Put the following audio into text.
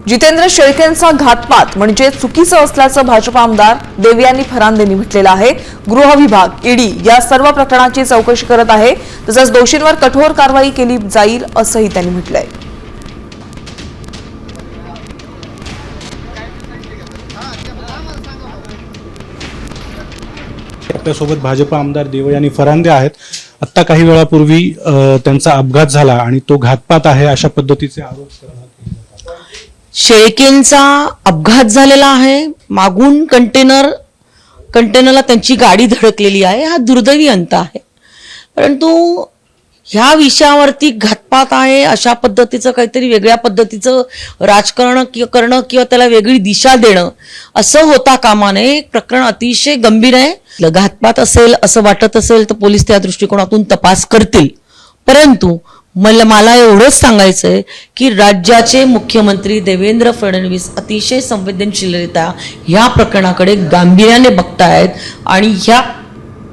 जितेंद्र शेळकेंचा घातपात म्हणजे चुकीचं असल्याचं भाजप आमदार देवयानी फरांदेंनी म्हटलेलं आहे। गृह विभाग ईडी या सर्व प्रकरणाची चौकशी करत आहे, तसंच दोषींवर कठोर कारवाई केली जाईल असंही त्यांनी म्हटलंय। आपल्यासोबत भाजप आमदार देवयानी फरांदे आहेत। आता काही वेळापूर्वी त्यांचा अपघात झाला आणि तो घातपात आहे अशा पद्धतीचे आरोप करण्यात येत आहेत। शेळकेंचा अपघात झालेला आहे, मागून कंटेनरला त्यांची गाडी धडकलेली आहे। हा दुर्दैवी अंत आहे, परंतु ह्या विषयावरती घातपात आहे अशा पद्धतीचं काहीतरी वेगळ्या पद्धतीचं राजकारण करणं किंवा त्याला वेगळी दिशा देणं असं होता कामा नये। प्रकरण अतिशय गंभीर आहे। घातपात असेल असं वाटत असेल तर पोलीस त्या दृष्टिकोनातून तपास करतील, परंतु मला एवढंच सांगायचंय की राज्याचे मुख्यमंत्री देवेंद्र फडणवीस अतिशय संवेदनशीलरित्या ह्या प्रकरणाकडे गांभीर्याने बघतायत आणि ह्या